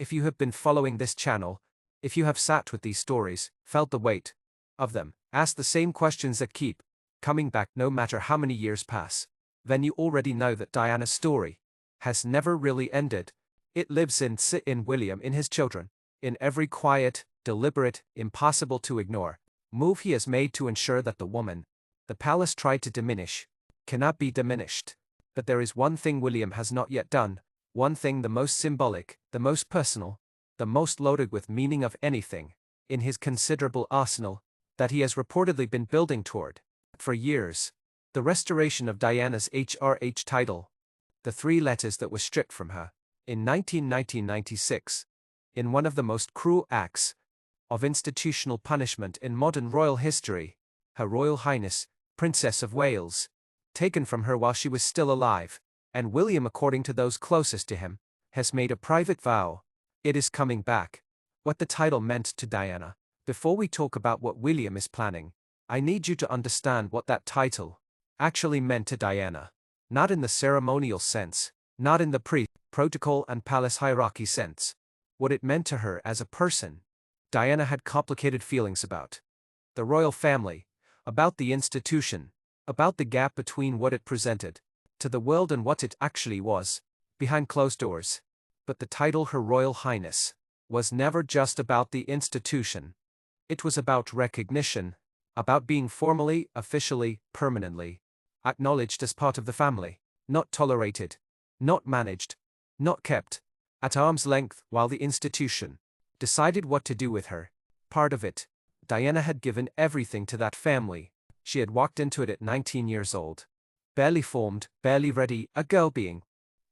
If you have been following this channel, if you have sat with these stories, felt the weight of them, asked the same questions that keep coming back no matter how many years pass, then you already know that Diana's story has never really ended. It lives in William, in his children, in every quiet, deliberate, impossible to ignore move he has made to ensure that the woman the palace tried to diminish cannot be diminished. But there is one thing William has not yet done, one thing the most symbolic, the most personal, the most loaded with meaning of anything in his considerable arsenal that he has reportedly been building toward for years: the restoration of Diana's HRH title, the 3 letters that were stripped from her in 1996, in one of the most cruel acts of institutional punishment in modern royal history. Her Royal Highness, Princess of Wales, taken from her while she was still alive, and William, according to those closest to him, has made a private vow. It is coming back. What the title meant to Diana. Before we talk about what William is planning, I need you to understand what that title actually meant to Diana. Not in the ceremonial sense, not in the protocol and palace hierarchy sense. What it meant to her as a person. Diana had complicated feelings about the royal family, about the institution, about the gap between what it presented to the world and what it actually was, behind closed doors. But the title Her Royal Highness was never just about the institution. It was about recognition, about being formally, officially, permanently acknowledged as part of the family, not tolerated, not managed, not kept at arm's length while the institution decided what to do with her. Part of it. Diana had given everything to that family. She had walked into it at 19 years old. Barely formed, barely ready, a girl being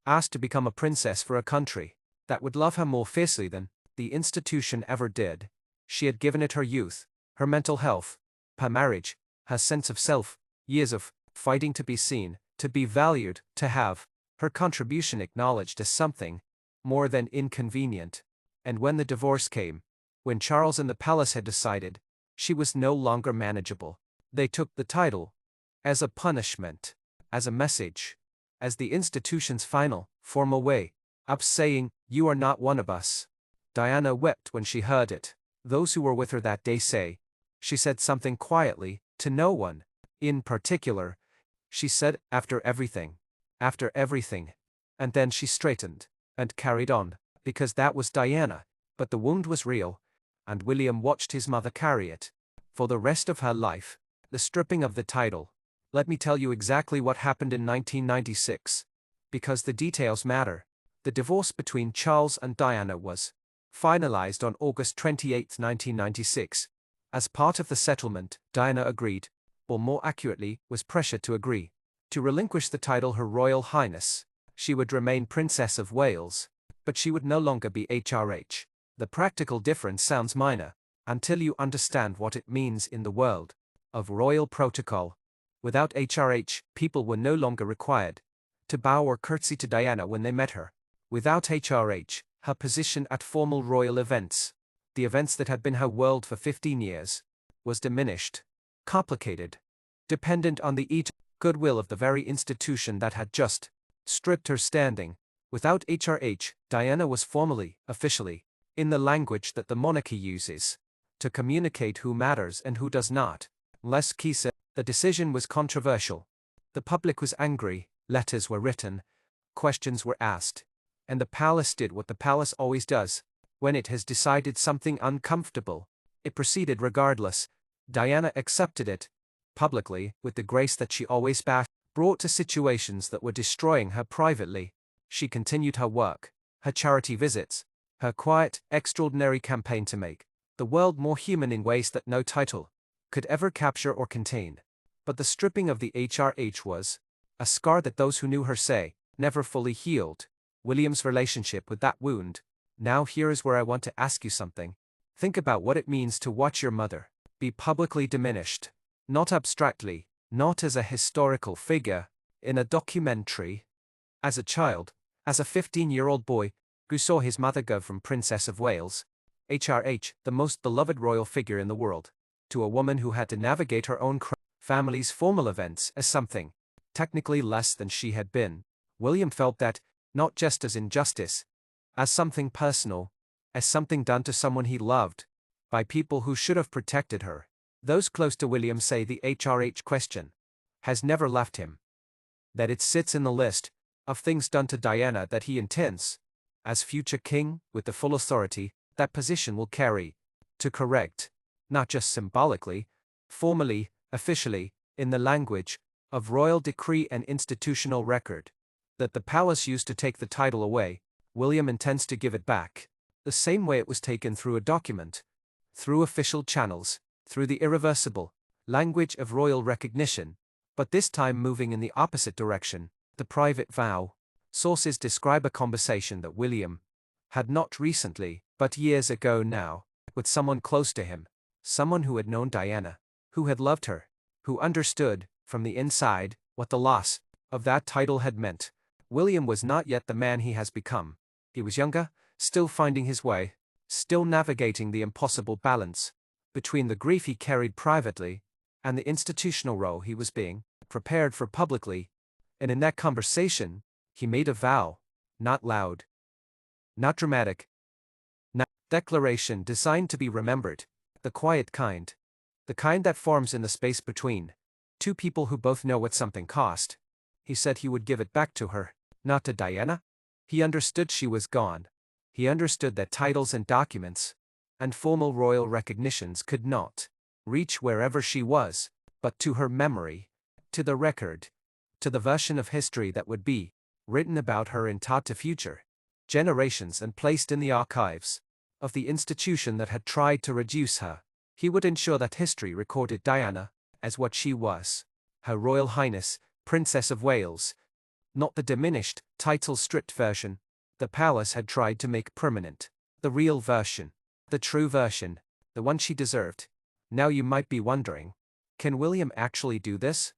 asked to become a princess for a country that would love her more fiercely than the institution ever did. She had given it her youth, her mental health, her marriage, her sense of self, years of fighting to be seen, to be valued, to have her contribution acknowledged as something more than inconvenient. And when the divorce came, when Charles and the palace had decided she was no longer manageable, they took the title as a punishment, as a message, as the institution's final, formal way of saying, "You are not one of us." Diana wept when she heard it. Those who were with her that day say she said something quietly, to no one in particular. She said, after everything, and then she straightened and carried on, because that was Diana. But the wound was real, and William watched his mother carry it for the rest of her life. The stripping of the title. Let me tell you exactly what happened in 1996, because the details matter. The divorce between Charles and Diana was finalized on August 28, 1996. As part of the settlement, Diana agreed, or more accurately, was pressured to agree, to relinquish the title Her Royal Highness. She would remain Princess of Wales, but she would no longer be HRH. The practical difference sounds minor, until you understand what it means in the world of royal protocol. Without HRH, people were no longer required to bow or curtsy to Diana when they met her. Without HRH, her position at formal royal events, the events that had been her world for 15 years, was diminished, complicated, dependent on the goodwill of the very institution that had just stripped her standing. Without HRH, Diana was formally, officially, in the language that the monarchy uses to communicate who matters and who does not. Les Key. The decision was controversial. The public was angry, letters were written, questions were asked, and the palace did what the palace always does. When it has decided something uncomfortable, it proceeded regardless. Diana accepted it, publicly, with the grace that she always brought to situations that were destroying her privately. She continued her work, her charity visits, her quiet, extraordinary campaign to make the world more human in ways that no title could ever capture or contain. But the stripping of the HRH was a scar that those who knew her say never fully healed. William's relationship with that wound. Now here is where I want to ask you something. Think about what it means to watch your mother be publicly diminished, not abstractly, not as a historical figure in a documentary. As a child, as a 15-year-old boy who saw his mother go from Princess of Wales, HRH, the most beloved royal figure in the world, to a woman who had to navigate her own family's formal events as something technically less than she had been. William felt that, not just as injustice, as something personal. as something done to someone he loved, by people who should have protected her. Those close to William say the HRH question has never left him, that it sits in the list of things done to Diana that he intends, as future king, with the full authority that position will carry, to correct, not just symbolically, formally, officially, in the language of royal decree and institutional record, that the palace used to take the title away. William intends to give it back, the same way it was taken, through a document, through official channels, through the irreversible language of royal recognition, but this time moving in the opposite direction, the private vow. Sources describe a conversation that William had not recently, but years ago now, with someone close to him, someone who had known Diana, who had loved her, who understood, from the inside, what the loss of that title had meant. William was not yet the man he has become. He was younger, still finding his way, still navigating the impossible balance between the grief he carried privately and the institutional role he was being prepared for publicly. And in that conversation, he made a vow, not loud, not dramatic, not declaration designed to be remembered, the quiet kind, the kind that forms in the space between two people who both know what something cost. He said he would give it back to her, not to Diana. He understood she was gone. He understood that titles and documents and formal royal recognitions could not reach wherever she was, but to her memory, to the record, to the version of history that would be written about her and taught to future generations and placed in the archives of the institution that had tried to reduce her. He would ensure that history recorded Diana as what she was, Her Royal Highness, Princess of Wales, not the diminished, title-stripped version the palace had tried to make permanent, the real version, the true version, the one she deserved. Now you might be wondering, can William actually do this?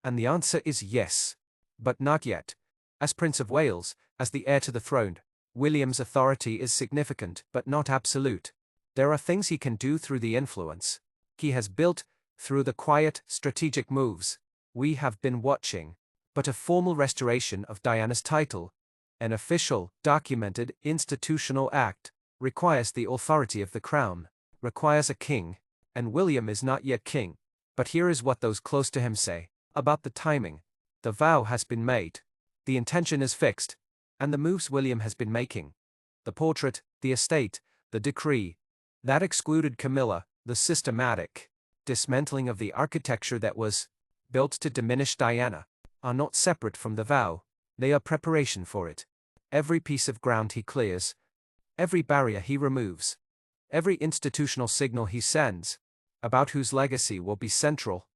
And the answer is yes. But not yet. As Prince of Wales, as the heir to the throne, William's authority is significant but not absolute. There are things he can do through the influence he has built, through the quiet, strategic moves we have been watching. But a formal restoration of Diana's title, an official, documented, institutional act, requires the authority of the crown, requires a king, and William is not yet king. But here is what those close to him say about the timing. The vow has been made, the intention is fixed, and the moves William has been making, the portrait, the estate, the decree, that excluded Camilla, the systematic dismantling of the architecture that was built to diminish Diana, are not separate from the vow, they are preparation for it. Every piece of ground he clears, every barrier he removes, every institutional signal he sends, about whose legacy will be central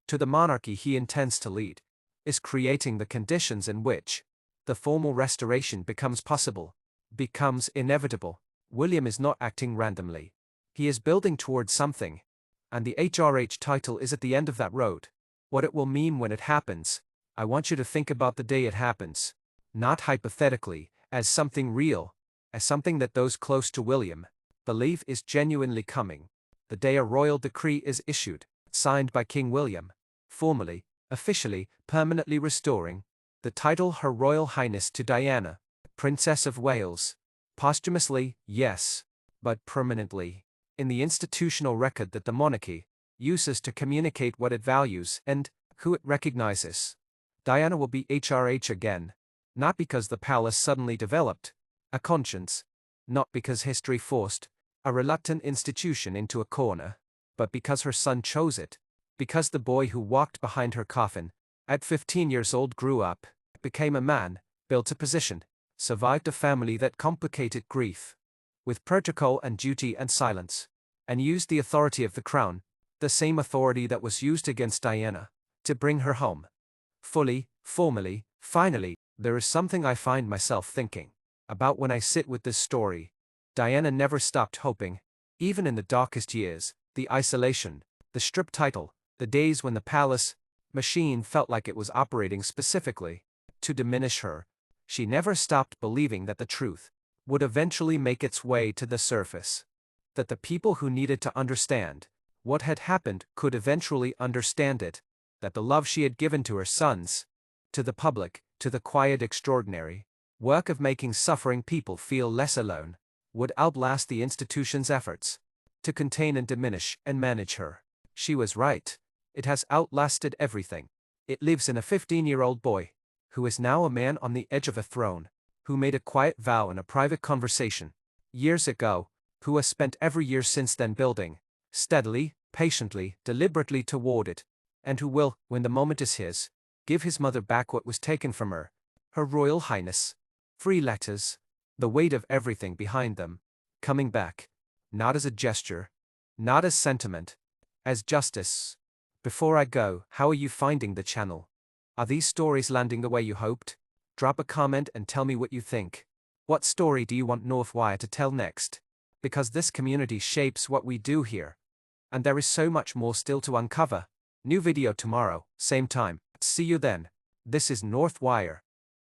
to the monarchy he intends to lead, is creating the conditions in which the formal restoration becomes possible, becomes inevitable. William is not acting randomly. He is building towards something, and the HRH title is at the end of that road. What it will mean when it happens, I want you to think about the day it happens, not hypothetically, as something real, as something that those close to William believe is genuinely coming. The day a royal decree is issued, signed by King William, formally, officially, permanently restoring the title Her Royal Highness to Diana, Princess of Wales. Posthumously, yes, but permanently, in the institutional record that the monarchy uses to communicate what it values and who it recognizes. Diana will be HRH again, not because the palace suddenly developed a conscience, not because history forced a reluctant institution into a corner, but because her son chose it, because the boy who walked behind her coffin at 15 years old grew up, became a man, built a position, survived a family that complicated grief with protocol and duty and silence, and used the authority of the crown, the same authority that was used against Diana, to bring her home. Fully, formally, finally. There is something I find myself thinking about when I sit with this story. Diana never stopped hoping, even in the darkest years, the isolation, the stripped title, the days when the palace machine felt like it was operating specifically to diminish her. She never stopped believing that the truth would eventually make its way to the surface, that the people who needed to understand what had happened could eventually understand it, that the love she had given to her sons, to the public, to the quiet extraordinary work of making suffering people feel less alone, would outlast the institution's efforts to contain and diminish and manage her. She was right. It has outlasted everything. It lives in a 15-year-old boy, who is now a man on the edge of a throne, who made a quiet vow in a private conversation years ago, who has spent every year since then building, steadily, patiently, deliberately toward it, and who will, when the moment is his, give his mother back what was taken from her, Her Royal Highness. 3 letters, the weight of everything behind them, coming back, not as a gesture, not as sentiment, as justice. Before I go, how are you finding the channel? Are these stories landing the way you hoped? Drop a comment and tell me what you think. What story do you want Northwire to tell next? Because this community shapes what we do here. And there is so much more still to uncover. New video tomorrow, same time. See you then. This is Northwire.